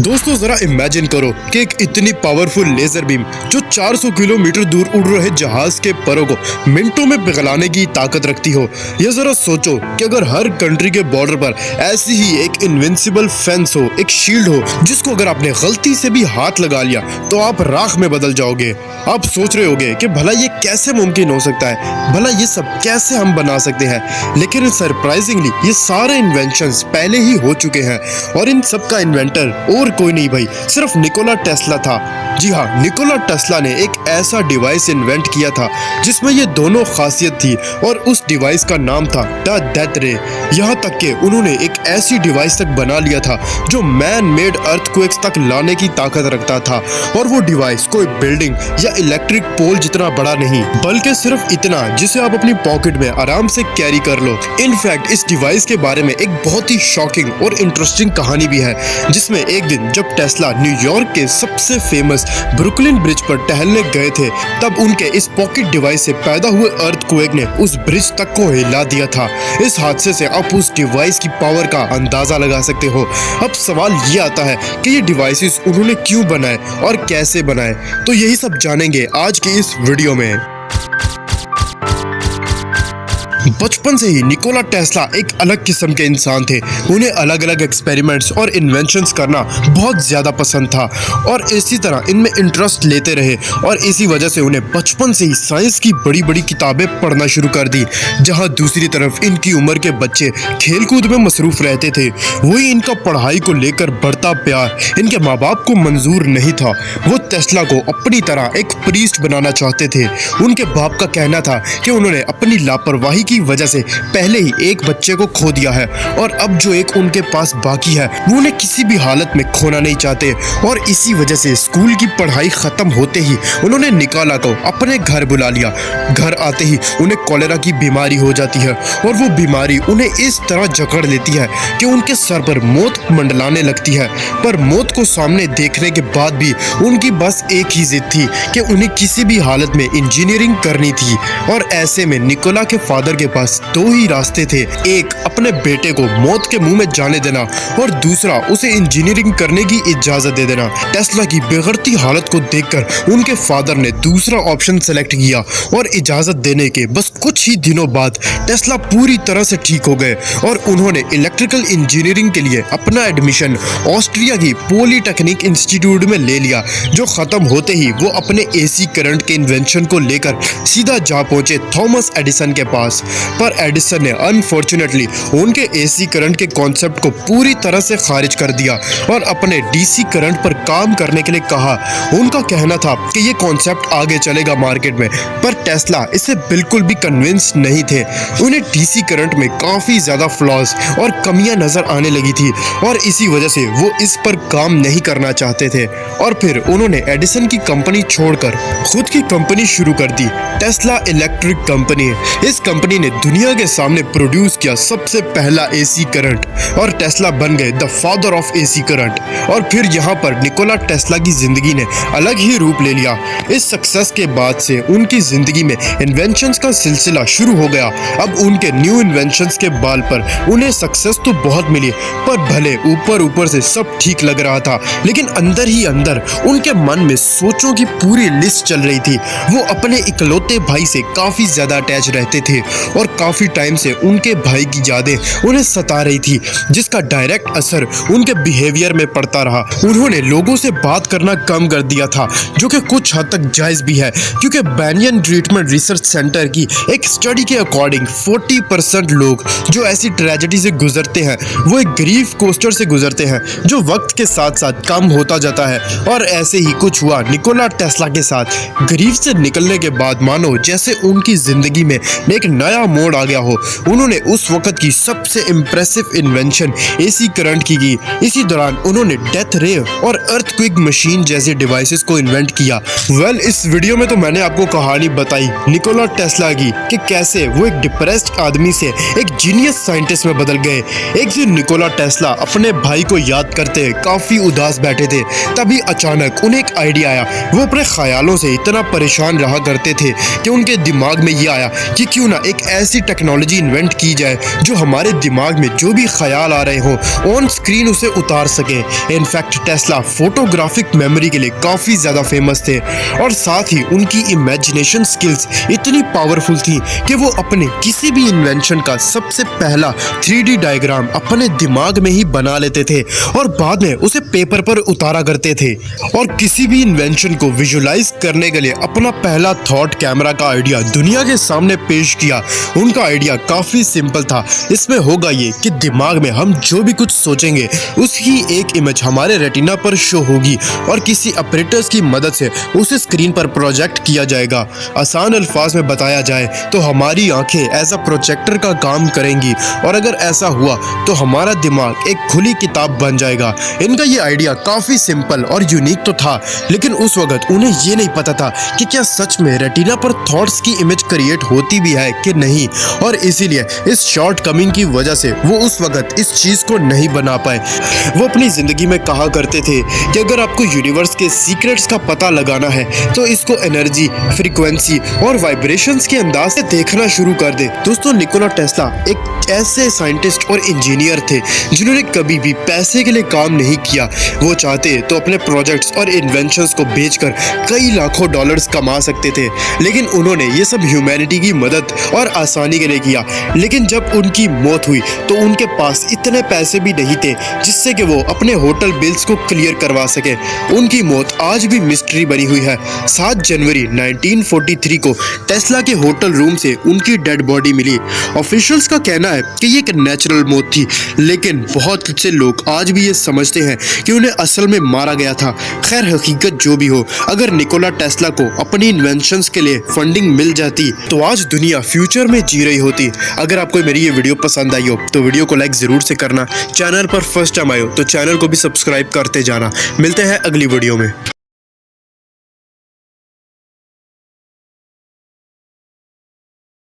दोस्तों जरा इमेजिन करो कि एक इतनी पावरफुल लेजर बीम जो 400 किलोमीटर दूर उड़ रहे जहाज के परों को मिनटों में पिघलाने की ताकत रखती हो। या जरा सोचो कि अगर हर कंट्री के बॉर्डर पर ऐसी ही एक इनविंसिबल फेंस हो, एक शील्ड हो, जिसको अगर आपने गलती से भी हाथ लगा लिया तो आप राख में बदल जाओगे। आप सोच रहे होगे कि भला ये कैसे मुमकिन हो सकता है, भला ये सब कैसे हम बना सकते हैं। लेकिन सरप्राइजिंगली ये सारे इन्वेंशंस पहले ही हो चुके हैं और इन सब का इन्वेंटर और कोई नहीं भाई, सिर्फ निकोला टेस्ला था। जी हाँ, निकोला टेस्ला ने एक ऐसा डिवाइस इन्वेंट किया था जिसमें ये दोनों खासियत थी और उस डिवाइस का नाम था द डेथ रे। यहाँ तक कि उन्होंने एक ऐसी डिवाइस तक बना लिया था जो मैन मेड अर्थक्वेक्स तक लाने की ताकत रखता था। और वो डिवाइस कोई बिल्डिंग या इलेक्ट्रिक पोल जितना बड़ा नहीं, बल्कि सिर्फ इतना जिसे आप अपनी पॉकेट में आराम से कैरी कर लो। इनफैक्ट इस डिवाइस के बारे में एक बहुत ही शॉकिंग और इंटरेस्टिंग कहानी भी है, जिसमें एक दिन जब टेस्ला न्यूयॉर्क के सबसे फेमस ब्रुकलिन ब्रिज पर टहलने गए थे, तब उनके इस पॉकेट डिवाइस से पैदा हुए अर्थक्वेक ने उस ब्रिज तक को हिला दिया था। इस हादसे से आप उस डिवाइस की पावर का अंदाजा लगा सकते हो। अब सवाल ये आता है कि ये डिवाइसेस उन्होंने क्यों बनाए और कैसे बनाए, तो यही सब जानेंगे आज की इस वीडियो में। बचपन से ही निकोला टेस्ला एक अलग किस्म के इंसान थे। उन्हें अलग अलग एक्सपेरिमेंट्स और इन्वेंशंस करना बहुत ज़्यादा पसंद था और इसी तरह इनमें इंटरेस्ट लेते रहे और इसी वजह से उन्हें बचपन से ही साइंस की बड़ी बड़ी किताबें पढ़ना शुरू कर दी। जहां दूसरी तरफ इनकी उम्र के बच्चे खेलकूद में मसरूफ़ रहते थे, वही इनका पढ़ाई को लेकर बढ़ता प्यार इनके माँ बाप को मंजूर नहीं था। वो टेस्ला को अपनी तरह एक प्रीस्ट बनाना चाहते थे। उनके बाप का कहना था कि उन्होंने अपनी लापरवाही की वजह से पहले ही एक बच्चे को खो दिया है और अब जो एक उनके पास बाकी है वो उन्हें किसी भी हालत में खोना नहीं चाहते। और इसी वजह से स्कूल की पढ़ाई खत्म होते ही उन्होंने निकोला को अपने घर बुला लिया। घर आते ही उन्हें कॉलेरा की बीमारी हो जाती है और वो बीमारी उन्हें इस तरह जकड़ लेती है कि उनके सर पर मौत मंडलाने लगती है। पर मौत को सामने देखने के बाद भी उनकी बस एक ही जिद थी कि उन्हें किसी भी हालत में इंजीनियरिंग करनी थी। और ऐसे में निकोला के फादर के पास दो ही रास्ते थे, एक अपने बेटे को मौत के मुंह में जाने देना और दूसरा उसे इंजीनियरिंग करने की इजाजत दे देना। टेस्ला की बिगड़ती हालत को देखकर उनके फादर ने दूसरा ऑप्शन सेलेक्ट किया और इजाजत देने के बस कुछ ही दिनों बाद टेस्ला पूरी तरह से ठीक हो गए और उन्होंने इलेक्ट्रिकल इंजीनियरिंग के लिए अपना एडमिशन ऑस्ट्रिया की पॉलिटेक्निक इंस्टीट्यूट में ले लिया। जो खत्म होते ही वो अपने एसी करंट के इन्वेंशन को लेकर सीधा जा पहुंचे थॉमस एडिसन के पास। पर एडिसन ने अनफॉर्चुनेटली उनके एसी करंट के कॉन्सेप्ट को पूरी तरह से खारिज कर दिया और अपने डीसी करंट पर काम करने के लिए कहा। उनका कहना था कि ये कॉन्सेप्ट आगे चलेगा मार्केट में, पर टेस्ला इससे बिल्कुल भी कन्विंस नहीं थे। उन्हें डीसी करंट में काफ़ी ज़्यादा फ्लॉज और कमियां नज़र आने लगी थी और इसी वजह से वो इस पर काम नहीं करना चाहते थे। और फिर उन्होंने एडिसन की कंपनी छोड़कर खुद की कंपनी शुरू कर दी, टेस्ला इलेक्ट्रिक कंपनी। इस कंपनी ने दुनिया के सामने प्रोड्यूस किया सबसे पहला एसी करंट और टेस्ला बन गए the father of AC current. और फिर यहाँ पर निकोला टेस्ला की जिंदगी ने अलग ही रूप ले लिया। इस सक्सेस के बाद से उनकी जिंदगी में इन्वेंशंस का सिलसिला शुरू हो गया। अब उनके न्यू इन्वेंशंस के बाल पर उन्हें सक्सेस तो बहुत मिली, पर भले ऊपर ऊपर से सब ठीक लग रहा था, लेकिन अंदर ही अंदर उनके मन में सोचों की पूरी लिस्ट चल रही थी। वो अपने इकलौते भाई से काफी ज्यादा अटैच रहते थे और काफी टाइम से उनके भाई की यादें उन्हें सता रही थी, जिसका डायरेक्ट असर उनके बिहेवियर में पड़ता रहा। उन्होंने लोगों से बात करना कम कर दिया था, जो कि कुछ हद तक जायज भी है, क्योंकि बैनियन ट्रीटमेंट रिसर्च सेंटर की एक स्टडी के अकॉर्डिंग 40% लोग जो ऐसी ट्रेजेडी से गुजरते हैं वो एक ग्रीफ कोस्टर से गुजरते हैं, जो वक्त के साथ साथ कम होता जाता है। और ऐसे ही कुछ हुआ निकोला टेस्ला के साथ। ग्रीफ से निकलने के बाद मानो जैसे उनकी जिंदगी में एक नया मोड़ आ गया हो। उन्होंने उस वक्त की सबसे इम्प्रेसिव इन्वेंशन एसी करंट की इसी दौरान उन्होंने डेथ रे और अर्थक्वेक मशीन जैसे डिवाइसेस को इन्वेंट किया। इस वीडियो में तो मैंने आपको कहानी बताई निकोला टेस्ला की कि कैसे वो एक डिप्रेस्ड आदमी से एक जीनियस साइंटिस्ट में बदल गए। एक दिन निकोला टेस्ला अपने भाई को याद करते काफी उदास बैठे थे, तभी अचानक उन्हें एक आइडिया आया। वो अपने ख्यालों से इतना परेशान रहा करते थे कि उनके दिमाग में ये आया कि क्यों ना एक एक ऐसी टेक्नोलॉजी इन्वेंट की जाए जो हमारे दिमाग में जो भी ख्याल आ रहे हो ऑन स्क्रीन उसे उतार सके। इनफैक्ट टेस्ला फोटोग्राफिक मेमोरी के लिए काफ़ी ज़्यादा फेमस थे और साथ ही उनकी इमेजिनेशन स्किल्स इतनी पावरफुल थी कि वो अपने किसी भी इन्वेंशन का सबसे पहला 3D डायग्राम अपने दिमाग में ही बना लेते थे और बाद में उसे पेपर पर उतारा करते थे। और किसी भी इन्वेंशन को विजुलाइज करने के लिए अपना पहला थॉट कैमरा का आइडिया दुनिया के सामने पेश किया। उनका आइडिया काफ़ी सिंपल था। इसमें होगा ये कि दिमाग में हम जो भी कुछ सोचेंगे उसकी एक इमेज हमारे रेटिना पर शो होगी और किसी ऑपरेटर्स की मदद से उसे स्क्रीन पर प्रोजेक्ट किया जाएगा। आसान अल्फाज में बताया जाए तो हमारी आंखें एज अ प्रोजेक्टर का काम करेंगी और अगर ऐसा हुआ तो हमारा दिमाग एक खुली किताब बन जाएगा। इनका ये आइडिया काफ़ी सिंपल और यूनिक तो था, लेकिन उस वक्त उन्हें ये नहीं पता था कि क्या सच में रेटिना पर थॉट्स की इमेज क्रिएट होती भी है कि नहीं, और इसीलिए इस शॉर्ट कमिंग की वजह से वो उस वक्त इस चीज़ को नहीं बना पाए। वो अपनी ज़िंदगी में कहा करते थे कि अगर आपको यूनिवर्स के सीक्रेट्स का पता लगाना है तो इसको एनर्जी, फ्रीक्वेंसी और वाइब्रेशंस के अंदाज से देखना शुरू कर दे। दोस्तों, निकोला टेस्ला एक ऐसे साइंटिस्ट और इंजीनियर थे जिन्होंने कभी भी पैसे के लिए काम नहीं किया। वो चाहते तो अपने प्रोजेक्ट्स और इन्वेंशंस को बेचकर कई लाखों डॉलर्स कमा सकते थे, लेकिन उन्होंने ये सब ह्यूमैनिटी की मदद और आसानी के लिए किया। लेकिन जब उनकी मौत हुई तो उनके पास इतने पैसे भी नहीं थे जिससे कि वो अपने होटल बिल्स को क्लियर करवा सके। उनकी मौत आज भी मिस्ट्री बनी हुई है। 7 जनवरी 1943 को टेस्ला के होटल रूम से उनकी डेड बॉडी मिली। ऑफिशियल्स का कहना है कि ये एक नेचुरल मौत थी, लेकिन बहुत से लोग आज भी ये समझते हैं कि उन्हें असल में मारा गया था। खैर, हकीकत जो भी हो, अगर निकोला टेस्ला को अपनी इन्वेंशंस के लिए फंडिंग मिल जाती तो आज दुनिया फ्यूचर में जी रही होती। अगर आपको मेरी ये वीडियो पसंद आई हो तो वीडियो को लाइक ज़रूर से करना। चैनल पर फर्स्ट टाइम आए हो तो चैनल को भी सब्सक्राइब करते जाना। मिलते हैं अगली वीडियो में।